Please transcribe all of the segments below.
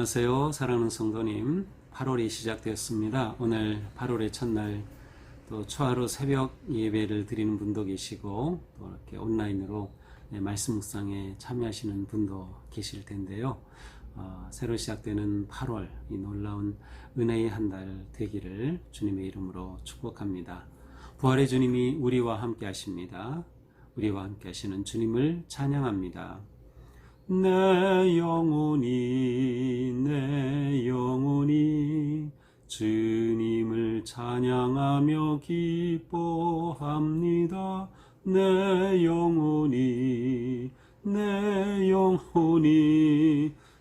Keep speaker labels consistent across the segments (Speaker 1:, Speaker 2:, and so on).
Speaker 1: 안녕하세요. 사랑하는 성도님, 8월이 시작되었습니다. 오늘 8월의 첫날 또 초하루 새벽 예배를 드리는 분도 계시고 또 이렇게 온라인으로 말씀 묵상에 참여하시는 분도 계실 텐데요. 새로 시작되는 8월, 이 놀라운 은혜의 한 달 되기를 주님의 이름으로 축복합니다. 부활의 주님이 우리와 함께 하십니다. 우리와 함께 하시는 주님을 찬양합니다. 내 영혼이 주님을 찬양하며 기뻐합니다. 내 영혼이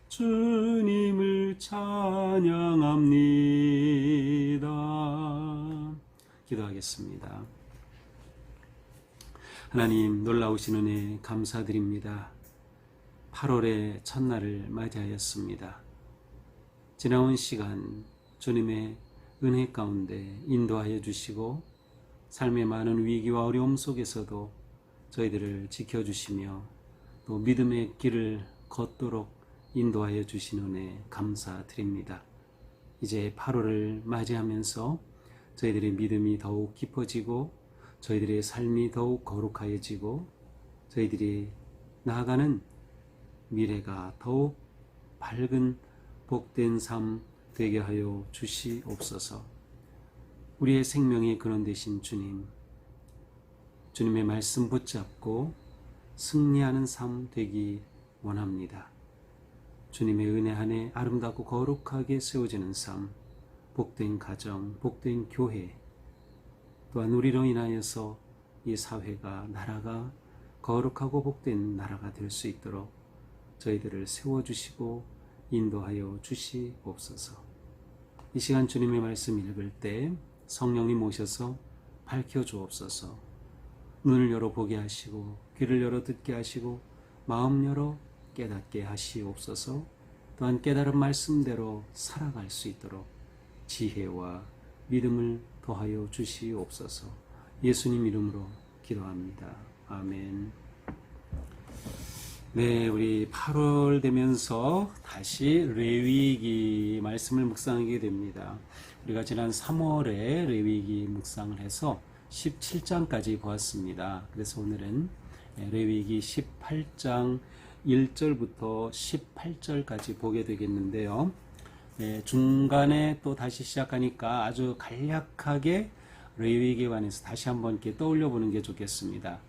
Speaker 1: 주님을 찬양합니다. 기도하겠습니다. 하나님, 놀라우신 은혜 감사드립니다. 8월의 첫날을 맞이하였습니다. 지나온 시간 주님의 은혜 가운데 인도하여 주시고 삶의 많은 위기와 어려움 속에서도 저희들을 지켜주시며 또 믿음의 길을 걷도록 인도하여 주신 은혜 감사드립니다. 이제 8월을 맞이하면서 저희들의 믿음이 더욱 깊어지고 저희들의 삶이 더욱 거룩하여지고 저희들이 나아가는 미래가 더욱 밝은 복된 삶 되게 하여 주시옵소서. 우리의 생명의 근원 되신 주님, 주님의 말씀 붙잡고 승리하는 삶 되기 원합니다. 주님의 은혜 안에 아름답고 거룩하게 세워지는 삶, 복된 가정, 복된 교회, 또한 우리로 인하여서 이 사회가, 나라가 거룩하고 복된 나라가 될 수 있도록 저희들을 세워주시고 인도하여 주시옵소서. 이 시간 주님의 말씀 읽을 때 성령님 오셔서 밝혀주옵소서. 눈을 열어 보게 하시고 귀를 열어 듣게 하시고 마음 열어 깨닫게 하시옵소서. 또한 깨달은 말씀대로 살아갈 수 있도록 지혜와 믿음을 더하여 주시옵소서. 예수님 이름으로 기도합니다. 아멘. 네, 우리 8월 되면서 다시 레위기 말씀을 묵상하게 됩니다. 우리가 지난 3월에 레위기 묵상을 해서 17장까지 보았습니다. 그래서 오늘은 레위기 18장 1절부터 18절까지 보게 되겠는데요. 중간에 또 다시 시작하니까 아주 간략하게 레위기에 관해서 다시 한번 이렇게 떠올려 보는 게 좋겠습니다.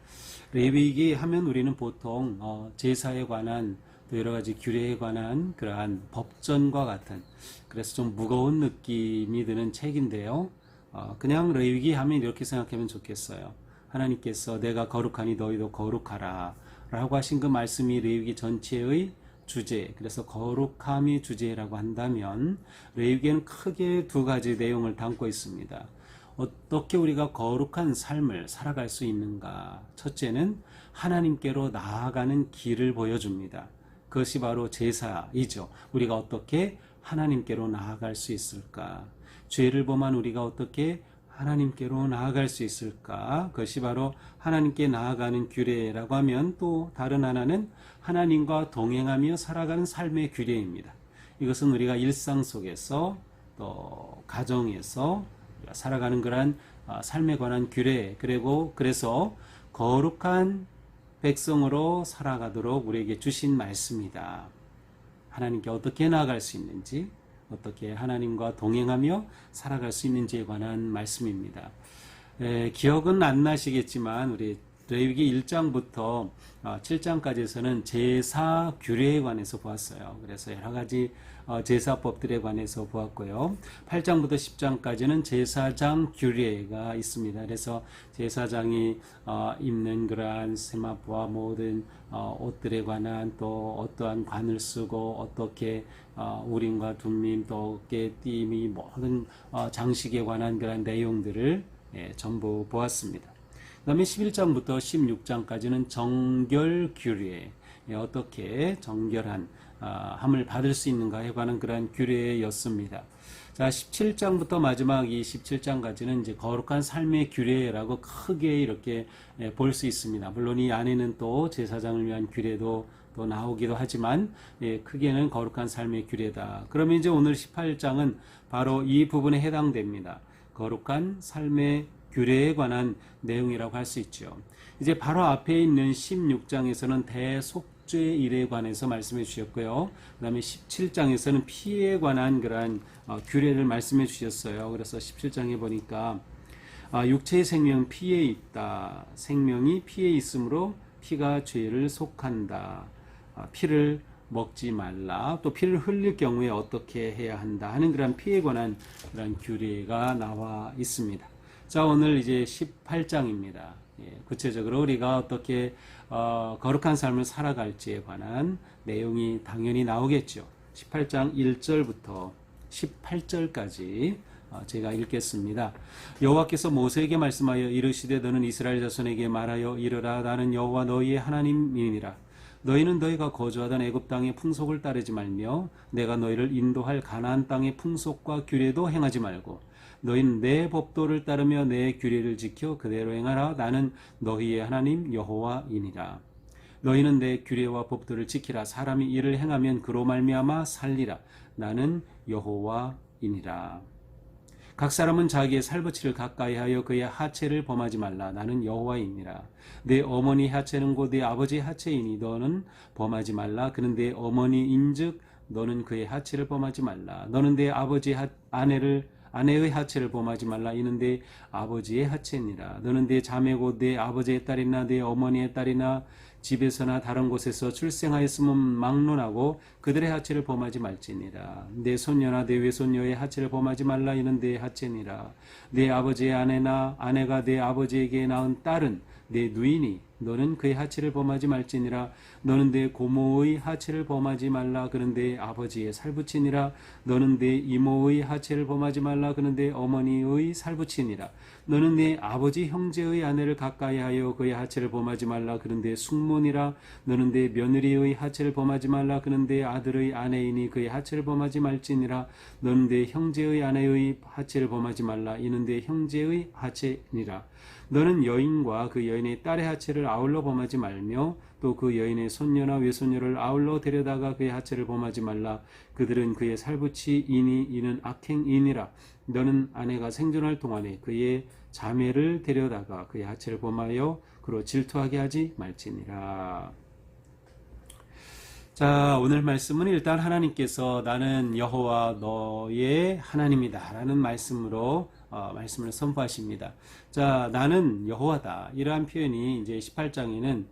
Speaker 1: 레위기 하면 우리는 보통 제사에 관한 또 여러 가지 규례에 관한 그러한 법전과 같은, 그래서 좀 무거운 느낌이 드는 책인데요. 그냥 레위기 하면 이렇게 생각하면 좋겠어요. 하나님께서 내가 거룩하니 너희도 거룩하라 라고 하신 그 말씀이 레위기 전체의 주제, 그래서 거룩함이 주제라고 한다면 레위기에는 크게 두 가지 내용을 담고 있습니다. 어떻게 우리가 거룩한 삶을 살아갈 수 있는가? 첫째는 하나님께로 나아가는 길을 보여줍니다. 그것이 바로 제사이죠. 우리가 어떻게 하나님께로 나아갈 수 있을까? 죄를 범한 우리가 어떻게 하나님께로 나아갈 수 있을까? 그것이 바로 하나님께 나아가는 규례라고 하면 또 다른 하나는 하나님과 동행하며 살아가는 삶의 규례입니다. 이것은 우리가 일상 속에서 또 가정에서 살아가는 그러한 삶에 관한 규례, 그리고 그래서 거룩한 백성으로 살아가도록 우리에게 주신 말씀이다. 하나님께 어떻게 나아갈 수 있는지, 어떻게 하나님과 동행하며 살아갈 수 있는지에 관한 말씀입니다. 기억은 안 나시겠지만 우리 레위기 1장부터 7장까지에서는 제사 규례에 관해서 보았어요. 그래서 여러 가지 제사법들에 관해서 보았고요. 8장부터 10장까지는 제사장 규례가 있습니다. 그래서 제사장이 입는 그러한 세마포와 모든 옷들에 관한, 또 어떠한 관을 쓰고 어떻게 우림과 둠밈 또 어깨띠미 모든 장식에 관한 그런 내용들을 전부 보았습니다. 그 다음에 11장부터 16장까지는 정결 규례, 어떻게 정결한 함을 받을 수 있는가에 관한 그러한 규례였습니다. 자, 17장부터 마지막 이 17장까지는 이제 거룩한 삶의 규례라고 크게 이렇게 볼 수 있습니다. 물론 이 안에는 또 제사장을 위한 규례도 또 나오기도 하지만 크게는 거룩한 삶의 규례다. 그러면 이제 오늘 18장은 바로 이 부분에 해당됩니다. 거룩한 삶의 규례에 관한 내용이라고 할 수 있죠. 이제 바로 앞에 있는 16장에서는 대속죄 일에 관해서 말씀해 주셨고요. 그 다음에 17장에서는 피에 관한 그러한 규례를 말씀해 주셨어요. 그래서 17장에 보니까 육체의 생명 피에 있다. 생명이 피에 있으므로 피가 죄를 속한다. 피를 먹지 말라. 또 피를 흘릴 경우에 어떻게 해야 한다 하는 그런 피에 관한 그런 규례가 나와 있습니다. 자, 오늘 이제 18장입니다. 구체적으로 우리가 어떻게 거룩한 삶을 살아갈지에 관한 내용이 당연히 나오겠죠. 18장 1절부터 18절까지 제가 읽겠습니다. 여호와께서 모세에게 말씀하여 이르시되 너는 이스라엘 자손에게 말하여 이르라 나는 여호와 너희의 하나님이니라. 너희는 너희가 거주하던 애굽 땅의 풍속을 따르지 말며 내가 너희를 인도할 가나안 땅의 풍속과 규례도 행하지 말고 너희는 내 법도를 따르며 내 규례를 지켜 그대로 행하라. 나는 너희의 하나님 여호와이니라. 너희는 내 규례와 법도를 지키라. 사람이 이를 행하면 그로 말미암아 살리라. 나는 여호와이니라. 각 사람은 자기의 살부치를 가까이하여 그의 하체를 범하지 말라. 나는 여호와이니라. 내 어머니 하체는 곧 내 아버지의 하체이니 너는 범하지 말라. 그는 내 어머니인즉 너는 그의 하체를 범하지 말라. 너는 내 아버지의 아내의 하체를 범하지 말라. 이는 내 아버지의 하체니라. 너는 내 자매 곧 내 아버지의 딸이나 내 어머니의 딸이나 집에서나 다른 곳에서 출생하였으면 막론하고 그들의 하체를 범하지 말지니라. 내 손녀나 내 외손녀의 하체를 범하지 말라. 이는 내 하체니라. 내 아버지의 아내가 내 아버지에게 낳은 딸은 내 누이니 너는 그의 하체를 범하지 말지니라. 너는 내 고모의 하체를 범하지 말라. 그는 내 아버지의 살부치니라. 너는 내 이모의 하체를 범하지 말라. 그는 내 어머니의 살부치니라. 너는 내 아버지 형제의 아내를 가까이하여 그의 하체를 범하지 말라. 그는 내 숙모니라. 너는 내 며느리의 하체를 범하지 말라. 그는 내 아들의 아내이니 그의 하체를 범하지 말지니라. 너는 내 형제의 아내의 하체를 범하지 말라. 이는 내 형제의 하체니라. 너는 여인과 그 여인의 딸의 하체를 아울러 범하지 말며 또 그 여인의 손녀나 외손녀를 아울러 데려다가 그의 하체를 범하지 말라. 그들은 그의 살부치이니 이는 악행이니라. 너는 아내가 생존할 동안에 그의 자매를 데려다가 그의 하체를 범하여 그로 질투하게 하지 말지니라. 자, 오늘 말씀은 일단 하나님께서 나는 여호와 너의 하나님이다 라는 말씀으로 말씀을 선포하십니다. 자, 나는 여호와다. 이러한 표현이 이제 18장에는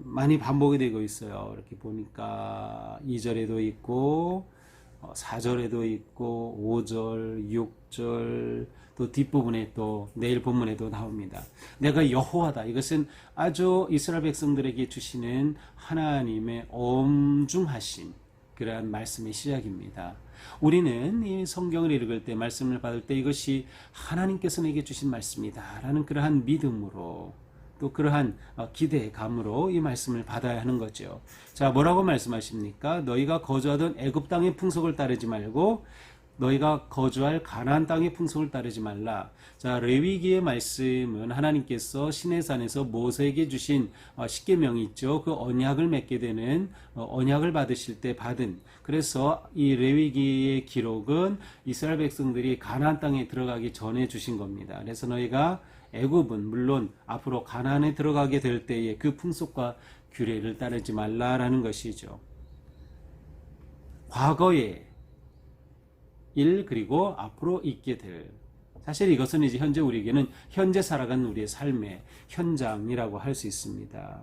Speaker 1: 많이 반복이 되고 있어요. 이렇게 보니까 2절에도 있고 4절에도 있고 5절, 6절 또 뒷부분에 또 내일 본문에도 나옵니다. 내가 여호와다. 이것은 아주 이스라엘 백성들에게 주시는 하나님의 엄중하신 그러한 말씀의 시작입니다. 우리는 이 성경을 읽을 때 말씀을 받을 때 이것이 하나님께서 내게 주신 말씀이다 라는 그러한 믿음으로 또 그러한 기대감으로 이 말씀을 받아야 하는 거죠. 자, 뭐라고 말씀하십니까? 너희가 거주하던 애굽 땅의 풍속을 따르지 말고 너희가 거주할 가나안 땅의 풍속을 따르지 말라. 자, 레위기의 말씀은 하나님께서 시내산에서 모세에게 주신 십계명이 있죠. 그 언약을 맺게 되는 언약을 받으실 때 받은. 그래서 이 레위기의 기록은 이스라엘 백성들이 가나안 땅에 들어가기 전에 주신 겁니다. 그래서 너희가 애굽은 물론 앞으로 가나안에 들어가게 될 때에 그 풍속과 규례를 따르지 말라라는 것이죠. 과거의 일 그리고 앞으로 있게 될 사실 이것은 이제 현재 우리에게는 현재 살아가는 우리의 삶의 현장이라고 할 수 있습니다.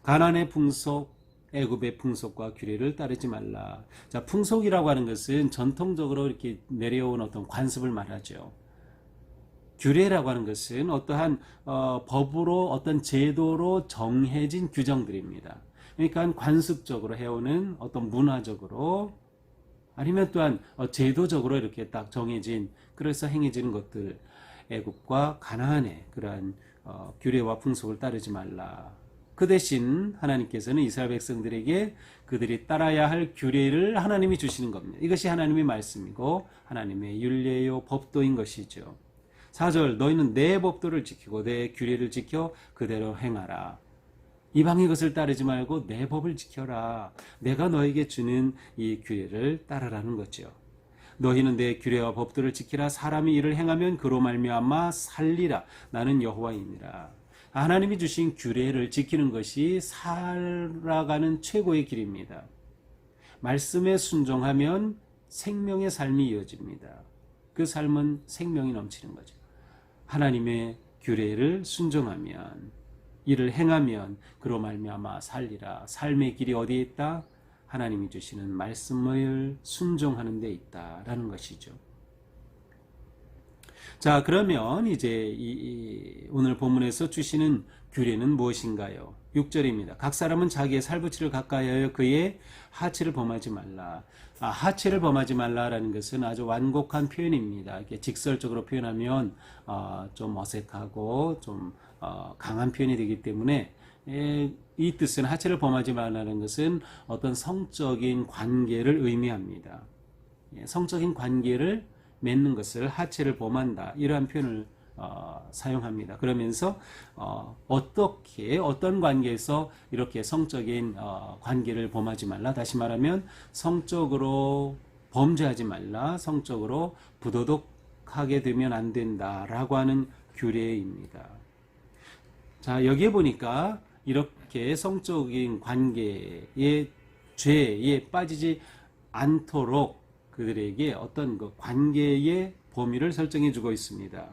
Speaker 1: 가나안의 풍속, 애굽의 풍속과 규례를 따르지 말라. 자, 풍속이라고 하는 것은 전통적으로 이렇게 내려온 어떤 관습을 말하죠. 규례라고 하는 것은 어떠한 법으로 어떤 제도로 정해진 규정들입니다. 그러니까 관습적으로 해오는 어떤 문화적으로 아니면 또한 제도적으로 이렇게 딱 정해진 그래서 행해지는 것들 애굽과 가나안의 그러한 규례와 풍속을 따르지 말라. 그 대신 하나님께서는 이스라엘 백성들에게 그들이 따라야 할 규례를 하나님이 주시는 겁니다. 이것이 하나님의 말씀이고 하나님의 율례요 법도인 것이죠. 4절 너희는 내 법도를 지키고 내 규례를 지켜 그대로 행하라. 이방의 것을 따르지 말고 내 법을 지켜라. 내가 너에게 주는 이 규례를 따르라는 거죠. 너희는 내 규례와 법들을 지키라. 사람이 이를 행하면 그로 말미암아 살리라. 나는 여호와이니라. 하나님이 주신 규례를 지키는 것이 살아가는 최고의 길입니다. 말씀에 순종하면 생명의 삶이 이어집니다. 그 삶은 생명이 넘치는 거죠. 하나님의 규례를 순종하면, 이를 행하면 그로 말미암아 살리라. 삶의 길이 어디에 있다? 하나님이 주시는 말씀을 순종하는 데 있다라는 것이죠. 자, 그러면 이제 오늘 본문에서 주시는 규례는 무엇인가요? 6절입니다. 각 사람은 자기의 살부치를 가까이하여 그의 하체를 범하지 말라. 하체를 범하지 말라라는 것은 아주 완곡한 표현입니다. 이렇게 직설적으로 표현하면 좀 어색하고 좀 강한 표현이 되기 때문에 이 뜻은 하체를 범하지 말라는 것은 어떤 성적인 관계를 의미합니다. 성적인 관계를 맺는 것을 하체를 범한다, 이러한 표현을 사용합니다. 그러면서 어떤 관계에서 이렇게 성적인 관계를 범하지 말라, 다시 말하면 성적으로 범죄하지 말라, 성적으로 부도덕하게 되면 안 된다라고 하는 규례입니다. 자, 여기에 보니까 이렇게 성적인 관계의 죄에 빠지지 않도록 그들에게 어떤 그 관계의 범위를 설정해 주고 있습니다.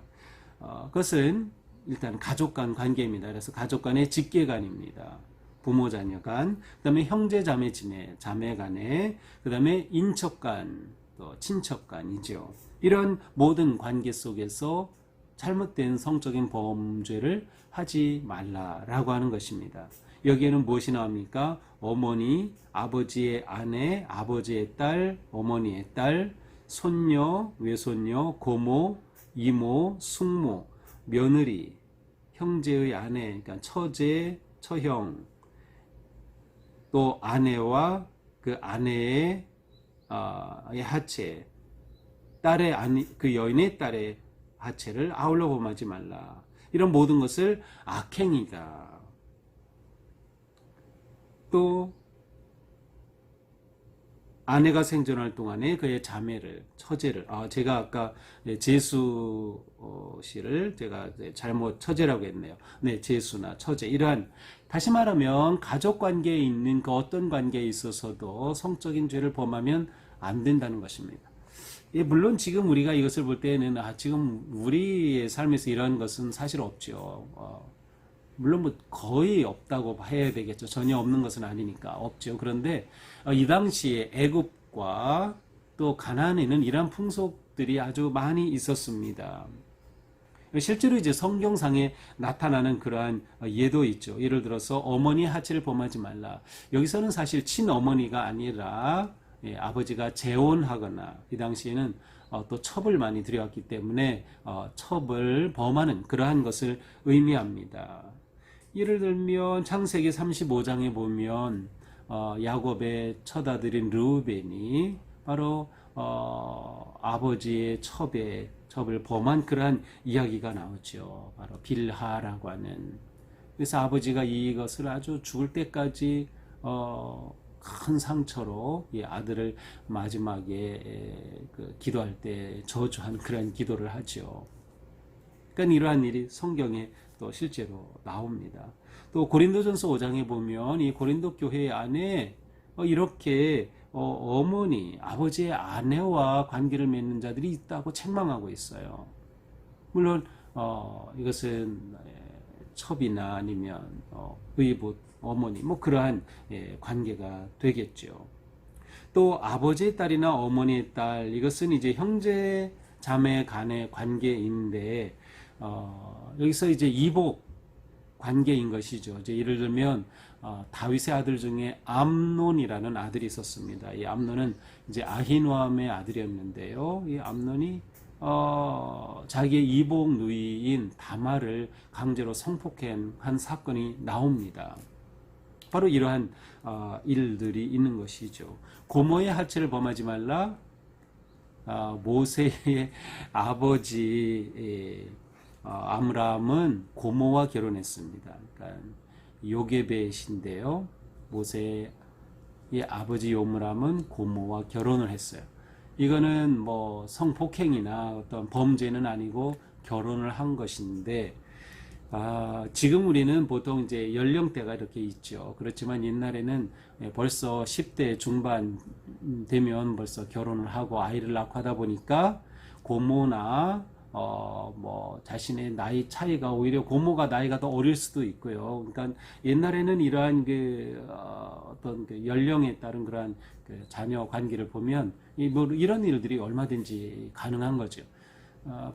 Speaker 1: 그것은 일단 가족 간 관계입니다. 그래서 가족 간의 직계간입니다. 부모 자녀 간, 그 다음에 형제 자매 자매 간에, 그 다음에 인척 간, 또 친척 간이죠. 이런 모든 관계 속에서 잘못된 성적인 범죄를 하지 말라라고 하는 것입니다. 여기에는 무엇이 나옵니까? 어머니, 아버지의 아내, 아버지의 딸, 어머니의 딸, 손녀, 외손녀, 고모, 이모, 숙모, 며느리, 형제의 아내, 그러니까 처제, 처형, 또 아내와 그 아내의 하체, 그 여인의 딸의 하체를 아울러 범하지 말라. 이런 모든 것을 악행이다. 또 아내가 생존할 동안에 그의 자매를, 처제를, 제가 아까 제수 씨를 제가 잘못 처제라고 했네요. 네, 제수나 처제, 이러한, 다시 말하면 가족 관계에 있는 그 어떤 관계에 있어서도 성적인 죄를 범하면 안 된다는 것입니다. 물론 지금 우리가 이것을 볼 때는 지금 우리의 삶에서 이러한 것은 사실 없죠. 물론 뭐 거의 없다고 해야 되겠죠. 전혀 없는 것은 아니니까 없죠. 그런데 이 당시에 애굽과 또 가나안에는 이러한 풍속들이 아주 많이 있었습니다. 실제로 이제 성경상에 나타나는 그러한 예도 있죠. 예를 들어서 어머니 하체를 범하지 말라. 여기서는 사실 친어머니가 아니라 아버지가 재혼하거나, 이 당시에는 또 첩을 많이 들여왔기 때문에 첩을 범하는 그러한 것을 의미합니다. 예를 들면 창세기 35장에 보면 야곱의 첫 아들인 르우벤이 바로 아버지의 첩을 범한 그러한 이야기가 나오죠. 바로 빌하라고 하는. 그래서 아버지가 이것을 아주 죽을 때까지 큰 상처로 이 아들을 마지막에 기도할 때 저주한 그런 기도를 하죠. 그러니까 이러한 일이 성경에 또 실제로 나옵니다. 또 고린도전서 5장에 보면 이 고린도 교회 안에 이렇게 어머니, 아버지의 아내와 관계를 맺는 자들이 있다고 책망하고 있어요. 물론 이것은 첩이나 아니면 의붓, 어머니, 뭐 그러한 관계가 되겠죠. 또 아버지의 딸이나 어머니의 딸, 이것은 이제 형제 자매 간의 관계인데 여기서 이제 이복 관계인 것이죠. 이제 예를 들면 다윗의 아들 중에 암논이라는 아들이 있었습니다. 이 암논은 이제 아히노암의 아들이었는데요. 이 암논이 자기의 이복 누이인 다말을 강제로 성폭행한 사건이 나옵니다. 바로 이러한 일들이 있는 것이죠. 고모의 하체를 범하지 말라. 모세의 아버지 아므람은 고모와 결혼했습니다. 그러니까 요게벳인데요. 모세의 아버지 요므람은 고모와 결혼을 했어요. 이거는 뭐 성폭행이나 어떤 범죄는 아니고 결혼을 한 것인데, 지금 우리는 보통 이제 연령대가 이렇게 있죠. 그렇지만 옛날에는 벌써 10대 중반 되면 벌써 결혼을 하고 아이를 낳고 하다 보니까 고모나 뭐 자신의 나이 차이가 오히려 고모가 나이가 더 어릴 수도 있고요. 그러니까 옛날에는 이러한 어떤 연령에 따른 그러한 자녀 관계를 보면 뭐 이런 일들이 얼마든지 가능한 거죠.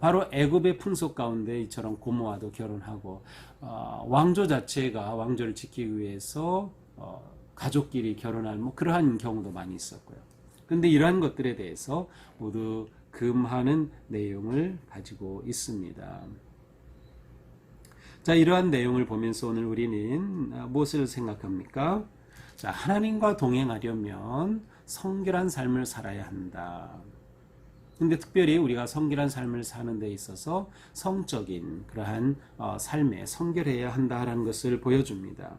Speaker 1: 바로 애굽의 풍속 가운데 이처럼 고모와도 결혼하고, 왕조 자체가 왕조를 지키기 위해서 가족끼리 결혼할 뭐 그러한 경우도 많이 있었고요. 그런데 이러한 것들에 대해서 모두 금하는 내용을 가지고 있습니다. 자, 이러한 내용을 보면서 오늘 우리는 무엇을 생각합니까? 자, 하나님과 동행하려면 성결한 삶을 살아야 한다. 근데 특별히 우리가 성결한 삶을 사는 데 있어서 성적인 그러한 삶에 성결해야 한다라는 것을 보여줍니다.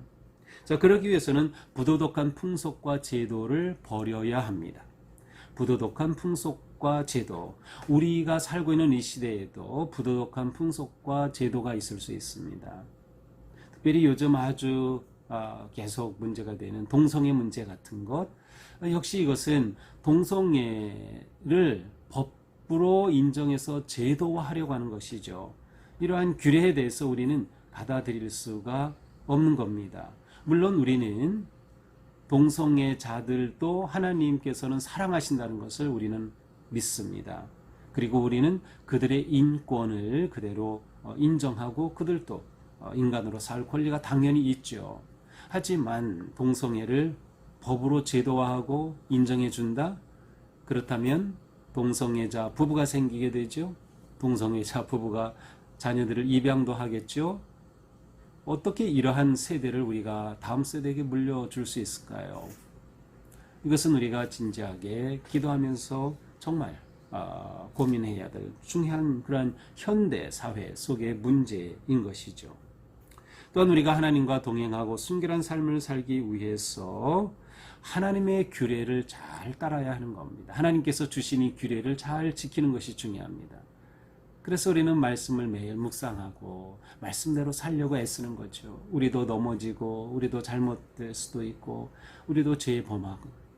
Speaker 1: 자, 그러기 위해서는 부도덕한 풍속과 제도를 버려야 합니다. 부도덕한 풍속과 제도, 우리가 살고 있는 이 시대에도 부도덕한 풍속과 제도가 있을 수 있습니다. 특별히 요즘 아주 계속 문제가 되는 동성애 문제 같은 것, 역시 이것은 동성애를 법으로 인정해서 제도화하려고 하는 것이죠. 이러한 규례에 대해서 우리는 받아들일 수가 없는 겁니다. 물론 우리는 동성애자들도 하나님께서는 사랑하신다는 것을 우리는 믿습니다. 그리고 우리는 그들의 인권을 그대로 인정하고 그들도 인간으로 살 권리가 당연히 있죠. 하지만 동성애를 법으로 제도화하고 인정해준다? 그렇다면 동성애자 부부가 생기게 되죠. 동성애자 부부가 자녀들을 입양도 하겠죠. 어떻게 이러한 세대를 우리가 다음 세대에게 물려줄 수 있을까요? 이것은 우리가 진지하게 기도하면서 정말 고민해야 될 중요한 그러한 현대 사회 속의 문제인 것이죠. 또한 우리가 하나님과 동행하고 순결한 삶을 살기 위해서 하나님의 규례를 잘 따라야 하는 겁니다. 하나님께서 주신 이 규례를 잘 지키는 것이 중요합니다. 그래서 우리는 말씀을 매일 묵상하고 말씀대로 살려고 애쓰는 거죠. 우리도 넘어지고 우리도 잘못될 수도 있고 우리도 죄에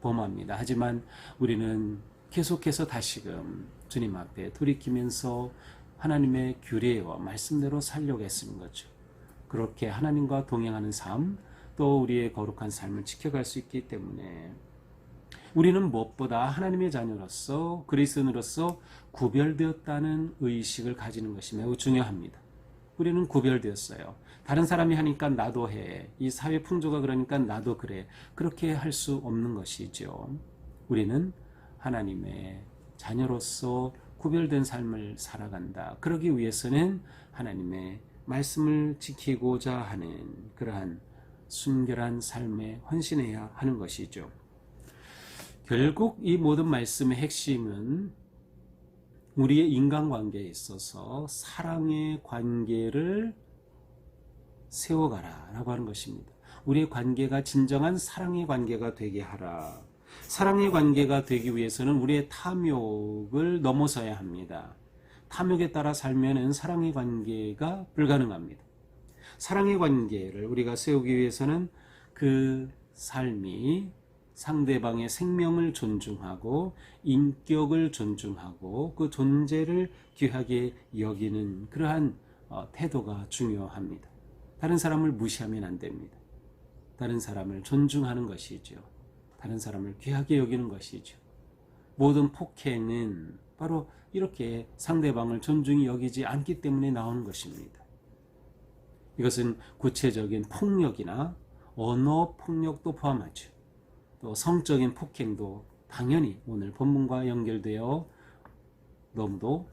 Speaker 1: 범합니다. 하지만 우리는 계속해서 다시금 주님 앞에 돌이키면서 하나님의 규례와 말씀대로 살려고 애쓰는 거죠. 그렇게 하나님과 동행하는 삶, 또 우리의 거룩한 삶을 지켜갈 수 있기 때문에 우리는 무엇보다 하나님의 자녀로서 그리스도인으로서 구별되었다는 의식을 가지는 것이 매우 중요합니다. 우리는 구별되었어요. 다른 사람이 하니까 나도 해. 이 사회 풍조가 그러니까 나도 그래. 그렇게 할 수 없는 것이죠. 우리는 하나님의 자녀로서 구별된 삶을 살아간다. 그러기 위해서는 하나님의 말씀을 지키고자 하는 그러한 순결한 삶에 헌신해야 하는 것이죠. 결국 이 모든 말씀의 핵심은 우리의 인간관계에 있어서 사랑의 관계를 세워가라 라고 하는 것입니다. 우리의 관계가 진정한 사랑의 관계가 되게 하라. 사랑의 관계가 되기 위해서는 우리의 탐욕을 넘어서야 합니다. 탐욕에 따라 살면은 사랑의 관계가 불가능합니다. 사랑의 관계를 우리가 세우기 위해서는 그 삶이 상대방의 생명을 존중하고 인격을 존중하고 그 존재를 귀하게 여기는 그러한 태도가 중요합니다. 다른 사람을 무시하면 안 됩니다. 다른 사람을 존중하는 것이죠. 다른 사람을 귀하게 여기는 것이죠. 모든 폭행은 바로 이렇게 상대방을 존중히 여기지 않기 때문에 나오는 것입니다. 이것은 구체적인 폭력이나 언어 폭력도 포함하죠. 또 성적인 폭행도 당연히 오늘 본문과 연결되어 너무도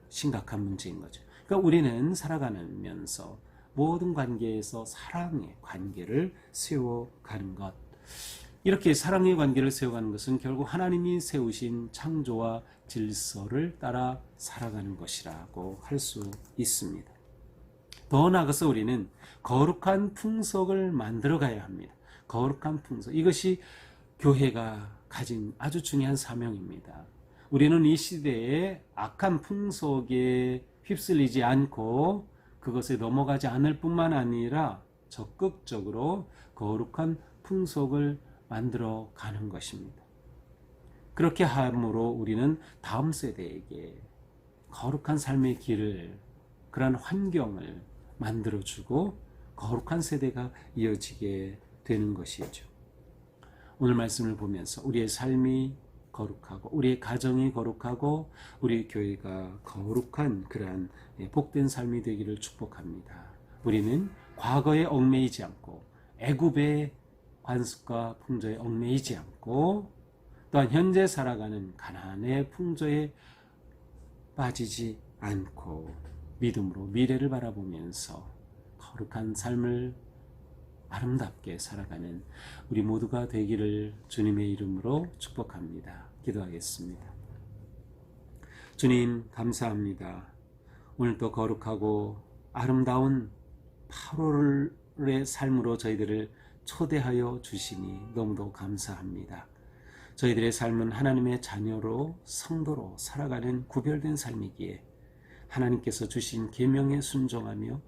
Speaker 1: 심각한 문제인 거죠. 그러니까 우리는 살아가면서 모든 관계에서 사랑의 관계를 세워가는 것, 이렇게 사랑의 관계를 세워가는 것은 결국 하나님이 세우신 창조와 질서를 따라 살아가는 것이라고 할 수 있습니다. 더 나아가서 우리는 거룩한 풍속을 만들어 가야 합니다. 거룩한 풍속. 이것이 교회가 가진 아주 중요한 사명입니다. 우리는 이 시대에 악한 풍속에 휩쓸리지 않고 그것에 넘어가지 않을 뿐만 아니라 적극적으로 거룩한 풍속을 만들어 가는 것입니다. 그렇게 함으로 우리는 다음 세대에게 거룩한 삶의 길을, 그러한 환경을 만들어주고 거룩한 세대가 이어지게 되는 것이죠. 오늘 말씀을 보면서 우리의 삶이 거룩하고 우리의 가정이 거룩하고 우리 교회가 거룩한 그러한 복된 삶이 되기를 축복합니다. 우리는 과거에 얽매이지 않고 애굽의 관습과 풍조에 얽매이지 않고 또한 현재 살아가는 가나안의 풍조에 빠지지 않고 믿음으로 미래를 바라보면서 거룩한 삶을 아름답게 살아가는 우리 모두가 되기를 주님의 이름으로 축복합니다. 기도하겠습니다. 주님 감사합니다. 오늘도 거룩하고 아름다운 8월의 삶으로 저희들을 초대하여 주시니 너무도 감사합니다. 저희들의 삶은 하나님의 자녀로 성도로 살아가는 구별된 삶이기에 하나님께서 주신 계명에 순종하며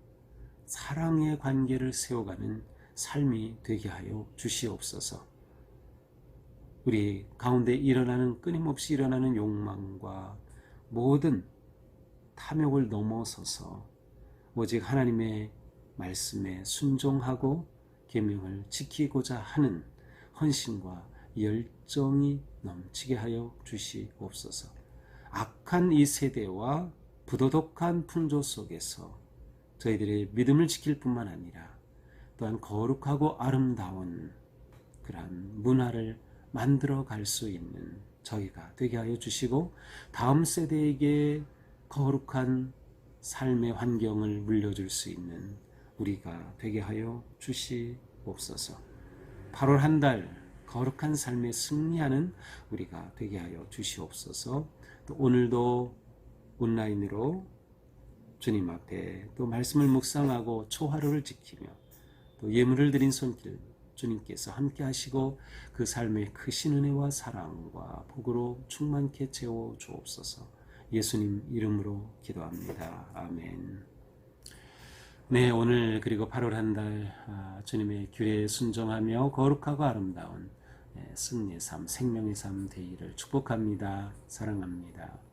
Speaker 1: 사랑의 관계를 세워가는 삶이 되게 하여 주시옵소서. 우리 가운데 끊임없이 일어나는 욕망과 모든 탐욕을 넘어서서 오직 하나님의 말씀에 순종하고 계명을 지키고자 하는 헌신과 열정이 넘치게 하여 주시옵소서. 악한 이 세대와 부도덕한 풍조 속에서 저희들의 믿음을 지킬 뿐만 아니라 또한 거룩하고 아름다운 그러한 문화를 만들어 갈 수 있는 저희가 되게 하여 주시고 다음 세대에게 거룩한 삶의 환경을 물려줄 수 있는 우리가 되게 하여 주시옵소서. 8월 한 달 거룩한 삶에 승리하는 우리가 되게 하여 주시옵소서. 또 오늘도 온라인으로 주님 앞에 또 말씀을 묵상하고 초하루를 지키며 또 예물을 드린 손길 주님께서 함께 하시고 그 삶의 크신 은혜와 사랑과 복으로 충만케 채워 주옵소서. 예수님 이름으로 기도합니다. 아멘. 네, 오늘 그리고 8월 한 달 주님의 규례에 순종하며 거룩하고 아름다운 승리의 삶, 생명의 삶 되기를 축복합니다. 사랑합니다.